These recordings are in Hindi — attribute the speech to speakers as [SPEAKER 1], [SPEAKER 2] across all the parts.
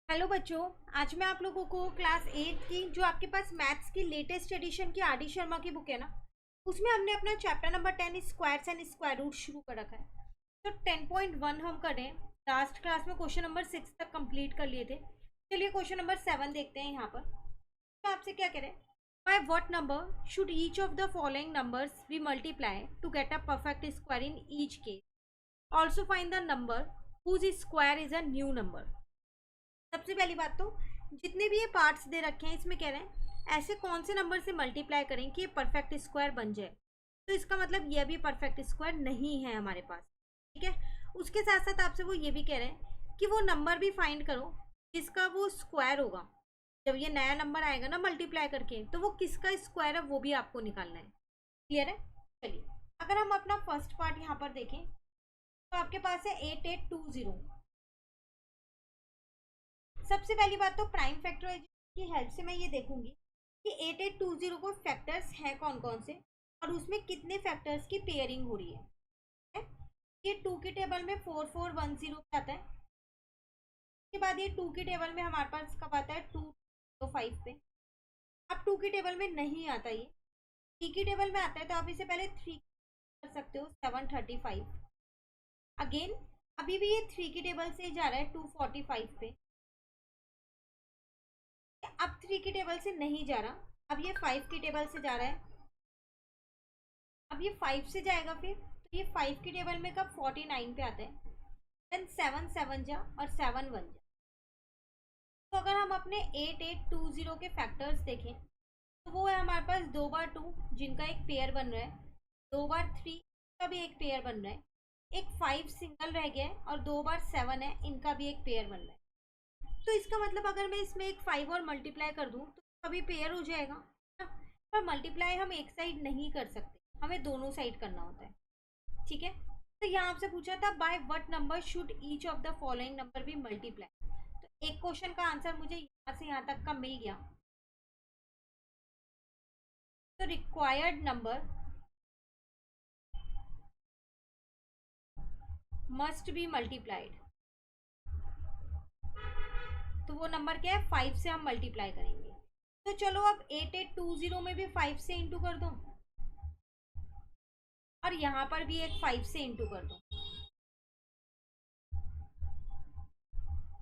[SPEAKER 1] हेलो बच्चों। आज मैं आप लोगों को क्लास 8 की जो आपके पास मैथ्स की लेटेस्ट एडिशन की आर डी शर्मा की बुक है ना, उसमें हमने अपना chapter number 10 squares and square root शुरू कर रखा है। तो 10.1 हम करें। लास्ट क्लास में क्वेश्चन नंबर 6 तक कंप्लीट कर लिए थे। चलिए क्वेश्चन नंबर 7 देखते हैं यहाँ पर। तो आपसे क्या करें, by what number should each of the following numbers be multiply to get a perfect square in each case. Also find the number whose square is a new number. सबसे पहली बात तो जितने भी ये पार्ट्स दे रखे हैं इसमें कह रहे हैं ऐसे कौन से नंबर से मल्टीप्लाई करें कि ये परफेक्ट स्क्वायर बन जाए। तो इसका मतलब ये भी परफेक्ट स्क्वायर नहीं है हमारे पास। ठीक है। उसके साथ साथ आपसे वो ये भी कह रहे हैं कि वो नंबर भी फाइंड करो जिसका वो स्क्वायर होगा। जब ये नया नंबर आएगा ना मल्टीप्लाई करके, तो वो किसका स्क्वायर है वो भी आपको निकालना है। क्लियर है। चलिए, अगर हम अपना फर्स्ट पार्ट यहाँ पर देखें तो आपके पास है 8820। सबसे पहली बात तो प्राइम फैक्टराइजेशन की हेल्प से मैं ये देखूंगी कि 8820 को फैक्टर्स हैं कौन कौन से और उसमें कितने फैक्टर्स की पेयरिंग हो रही है। ये 2 की टेबल में 4410 पे आता है। उसके बाद ये 2 की टेबल में हमारे पास कब आता है 205 पे। अब 2 की टेबल में नहीं आता, ये 3 की टेबल में आता है, तो आप इसे पहले 3 कर सकते हो 735। अगेन अभी भी ये 3 की टेबल से जा रहा है 245 पे। अब 3 की टेबल से नहीं जा रहा, अब ये 5 की टेबल से जा रहा है। अब ये 5 से जाएगा फिर, तो ये 5 की टेबल में कब 49 पे आता है। देन 7 7 जा और 7 1 जा। तो अगर हम अपने 8820 के फैक्टर्स देखें तो वो है हमारे पास 2 बार 2 जिनका एक पेयर बन रहा है, 2 बार 3 का भी एक पेयर बन रहा है, एक 5 सिंगल रह गया है और 2 बार 7 है, इनका भी एक पेयर बन रहा है। तो इसका मतलब अगर मैं इसमें एक 5 और मल्टीप्लाई कर दूं तो कभी पेयर हो जाएगा ना? पर मल्टीप्लाई हम एक साइड नहीं कर सकते, हमें दोनों साइड करना होता है। ठीक है। तो यहाँ आपसे पूछा था by what number should each of the following number be multiply. तो एक क्वेश्चन का आंसर मुझे यहाँ से यहाँ तक का मिल गया। तो required number must be multiplied. तो वो नंबर क्या है, 5 से हम मल्टीप्लाई करेंगे। तो चलो अब 8820 में भी 5 से इंटू कर दो और यहाँ पर भी एक 5 से इंटू कर दो।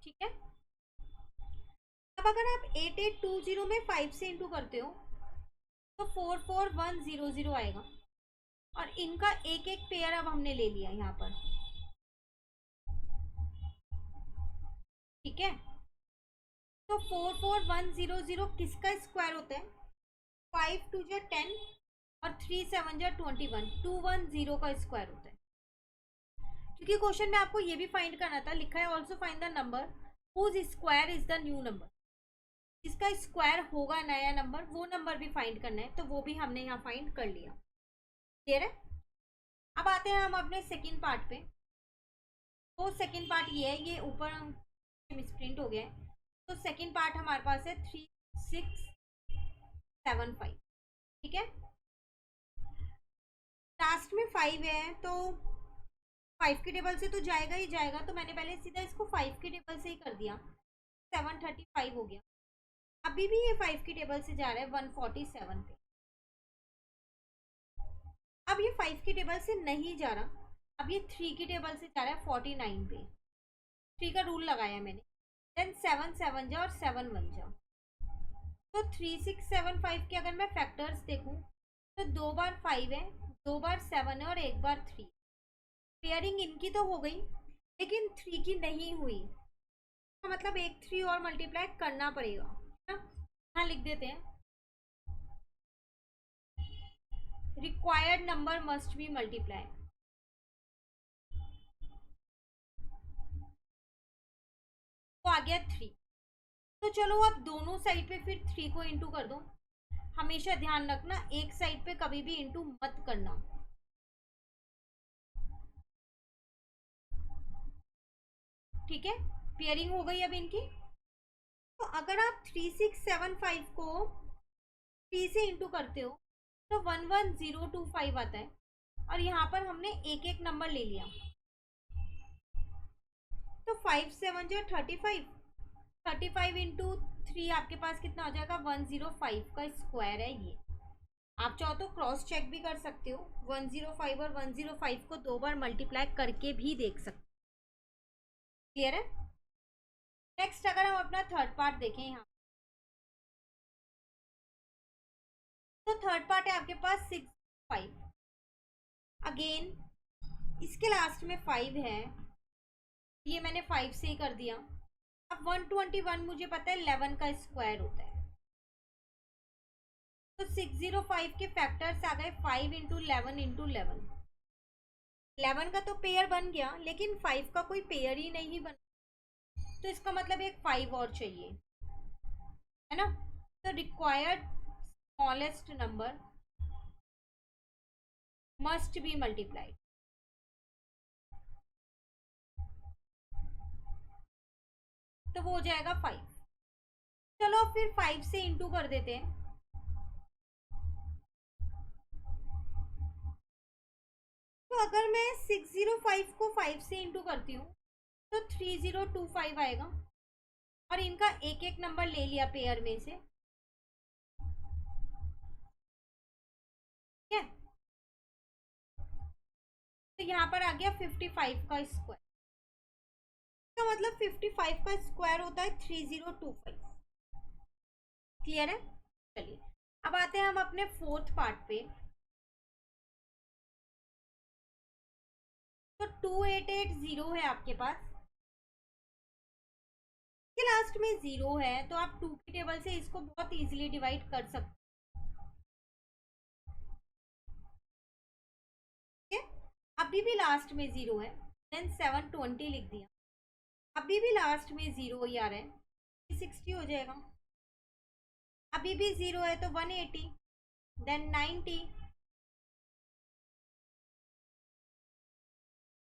[SPEAKER 1] ठीक है। अब अगर आप 8820 में 5 से इंटू करते हो तो 44100 आएगा और इनका एक एक पेयर अब हमने ले लिया यहाँ पर। ठीक है। तो 44100 किसका स्क्वायर होता है, 5 2 जा 10 और 3 7 जा 21, 210 का स्क्वायर होता है। क्योंकि क्वेश्चन में आपको ये भी फाइंड करना था, लिखा है also find the number whose square is the new number. जिसका स्क्वायर होगा नया नंबर, वो नंबर भी फाइंड करना है, तो वो भी हमने यहाँ फाइंड कर लिया। क्लियर है। अब आते हैं हम अपने सेकंड पार्ट पे। तो सेकंड पार्ट ये है, ये ऊपर मिसप्रिंट हो गया है। तो सेकंड पार्ट हमारे पास है 3675। ठीक है। लास्ट में 5 है तो 5 की टेबल से तो जाएगा ही जाएगा, तो मैंने पहले सीधा इसको 5 की टेबल से ही कर दिया, 735 हो गया। अभी भी ये 5 की टेबल से जा रहा है 147 पे। अब ये 5 की टेबल से नहीं जा रहा, अब ये 3 की टेबल से जा रहा है 49 पे। 3 का रूल लगाया मैंने। देन 7 7 जा और 7 1 जा। तो 3675 के अगर मैं फैक्टर्स देखूं तो 2 बार 5 है, 2 बार 7 है और 1 बार 3। पेयरिंग इनकी तो हो गई लेकिन 3 की नहीं हुई, तो मतलब एक 3 और मल्टीप्लाई करना पड़ेगा ना। हाँ, लिख देते हैं required number must B multiply. तो आ गया 3। तो चलो अब दोनों साइड पे फिर 3 को इंटू कर दो। हमेशा ध्यान रखना एक साइड पे कभी भी इंटू मत करना। ठीक है। पेयरिंग हो गई अब इनकी। तो अगर आप 3675 को 3 से इंटू करते हो तो 11025 आता है और यहाँ पर हमने एक एक नंबर ले लिया। तो 5 7 जो 35 35 इंटू 3 आपके पास कितना हो जाएगा, 105 का स्क्वायर है ये। आप चाहो तो क्रॉस चेक भी कर सकते हो, 105 और 105 को 2 बार मल्टीप्लाई करके भी देख सकते हो। क्लियर है। नेक्स्ट अगर हम अपना थर्ड पार्ट देखें यहाँ, तो थर्ड पार्ट है आपके पास 6 5। अगेन इसके लास्ट में 5 है, ये मैंने 5 से ही कर दिया। अब 121 मुझे पता है 11 का स्क्वायर होता है, तो 605 के फैक्टर्स आ गए 5 इंटू 11 इंटू 11। 11 का तो पेयर बन गया, लेकिन 5 का कोई पेयर ही नहीं बना, तो इसका मतलब एक 5 और चाहिए, है ना। तो required smallest number must be multiplied. तो वो हो जाएगा 5। चलो फिर 5 से इंटू कर देते हैं। तो अगर मैं 605 को 5 से इंटू करती हूँ तो 3025 आएगा, और इनका एक एक नंबर ले लिया पेयर में से, ठीक है। तो यहाँ पर आ गया 55 का स्क्वायर, इसका मतलब 55 का स्क्वायर होता है 3025। क्लियर है। चलिए अब आते हैं हम अपने फोर्थ पार्ट पे। तो 2880 है आपके पास, के लास्ट में 0 है, तो आप 2 की टेबल से इसको बहुत इजीली डिवाइड कर सकते हैं। अभी भी लास्ट में 0 है, देन 720 लिख दिया। अभी भी लास्ट में 0 ही आ रहा है, 60 हो जाएगा। अभी भी 0 है तो 180, देन 90,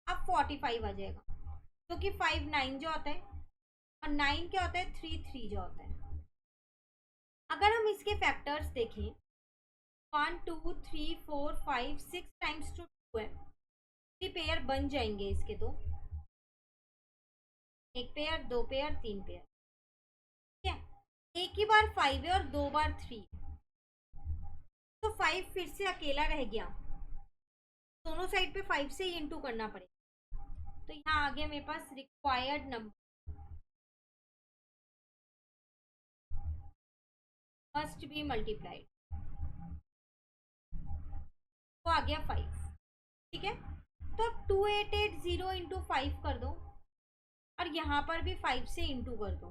[SPEAKER 1] अब 45 आ जाएगा, क्योंकि 5 9 जो होता है, और 9 क्या होता है, 3 3 जो होता है। अगर हम इसके फैक्टर्स देखें, 1 2 3 4 5 6 टाइम्स टू 2 है, 3 पेयर बन जाएंगे इसके। तो एक पेयर, दो पेयर, तीन पेयर, ठीक है। एक ही बार 5 है और 2 बार 3, तो 5 फिर से अकेला रह गया, दोनों साइड पे 5 से ही इंटू करना पड़ेगा। तो यहाँ आ गया मेरे पास required number must be multiplied, तो आ गया 5। ठीक है। तो अब 2880 इंटू 5 कर दो, और यहाँ पर भी 5 से इंटू कर दो।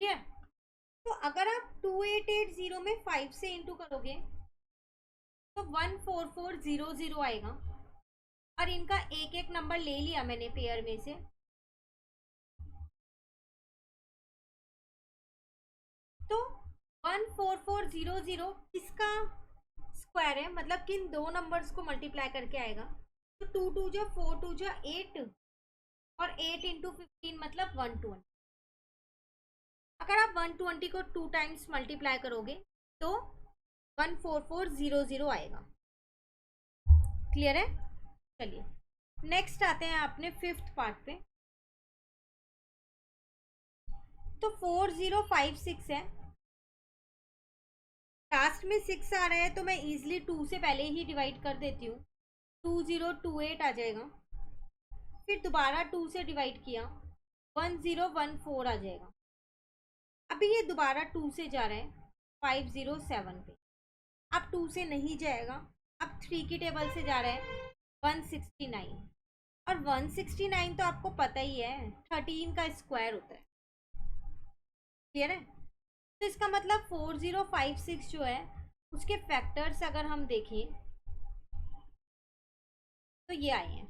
[SPEAKER 1] ठीक है। तो अगर आप 2880 में 5 से इंटू करोगे तो 14400 आएगा, और इनका एक एक नंबर ले लिया मैंने पेयर में से, तो 14400 इसका स्क्वायर है, मतलब किन दो नंबर्स को मल्टीप्लाई करके आएगा। तो 2 2 जो 4 2 जो 8, और 8 इंटू 15 मतलब 120। अगर आप 120 को 2 टाइम्स मल्टीप्लाई करोगे तो 14400 आएगा। क्लियर है। चलिए नेक्स्ट आते हैं अपने फिफ्थ पार्ट पे। तो 4056 है, लास्ट में 6 आ रहा है, तो मैं इजिली 2 से पहले ही डिवाइड कर देती हूँ, 2028 आ जाएगा। फिर दोबारा 2 से डिवाइड किया, 1014 आ जाएगा। अभी ये दोबारा 2 से जा रहा है 507 पे, अब 2 से नहीं जाएगा, अब 3 की टेबल से जा रहा है 169, और 169 तो आपको पता ही है 13 का स्क्वायर होता है। क्लियर है। तो इसका मतलब 4056 जो है उसके फैक्टर्स अगर हम देखें तो ये आए हैं,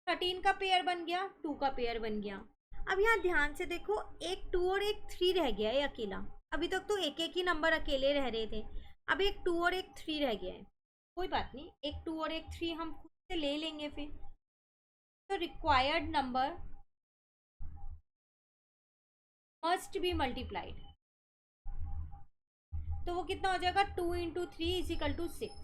[SPEAKER 1] 13 का पेयर बन गया, 2 का पेयर बन गया। अब यहाँ ध्यान से देखो, एक 2 और एक 3 रह गया है अकेला। अभी तक तो एक एक ही नंबर अकेले रह रहे थे, अब एक 2 और एक 3 रह गया है। कोई बात नहीं, एक 2 और एक 3 हम खुद से ले लेंगे फिर। तो required number must be multiplied, तो वो कितना हो जाएगा, 2 इंटू 3 इज इक्वल टू 6।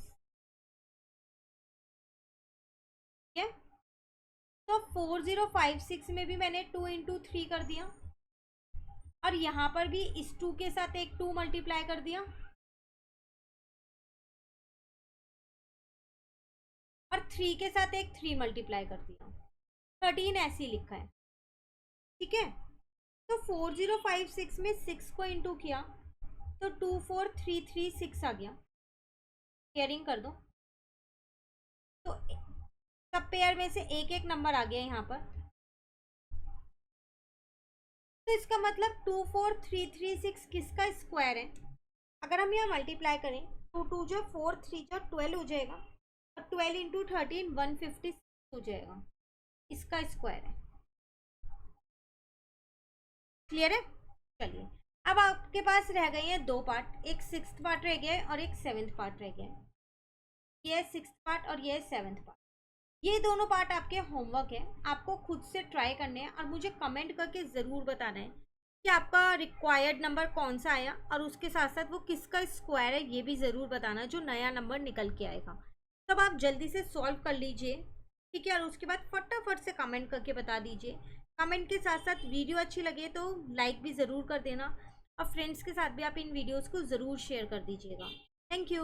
[SPEAKER 1] तो 4056 में भी मैंने 2 इंटू 3 कर दिया, और यहाँ पर भी इस 2 के साथ एक 2 मल्टीप्लाई कर दिया, और 3 के साथ एक 3 मल्टीप्लाई कर दिया। 13 ऐसे ही लिखा है, ठीक है। तो 4056 में 6 को इंटू किया तो 24336 आ गया। केयरिंग कर दो, तो सब पेयर में से एक एक नंबर आ गया यहाँ पर। तो इसका मतलब 24336 किसका स्क्वायर है? अगर हम यहाँ मल्टीप्लाई करें, 2 2 जो 4 3 जो 12 हो जाएगा, और 12 इंटू 13 156 हो जाएगा, इसका स्क्वायर है। क्लियर है? चलिए, अब आपके पास रह गए हैं 2 पार्ट, एक 6th पार्ट रह गया है और एक 7th पार्ट रह गया है। ये 6th पार्ट और ये 7th पार्ट। ये दोनों पार्ट आपके होमवर्क है, आपको खुद से ट्राई करने हैं और मुझे कमेंट करके ज़रूर बताना है कि आपका रिक्वायर्ड नंबर कौन सा आया, और उसके साथ साथ वो किसका स्क्वायर है ये भी ज़रूर बताना, जो नया नंबर निकल के आएगा। तब आप जल्दी से सॉल्व कर लीजिए, ठीक है, और उसके बाद फटाफट से कमेंट करके बता दीजिए। कमेंट के साथ साथ वीडियो अच्छी लगे तो लाइक भी ज़रूर कर देना, और फ्रेंड्स के साथ भी आप इन वीडियोज़ को ज़रूर शेयर कर दीजिएगा। Thank you.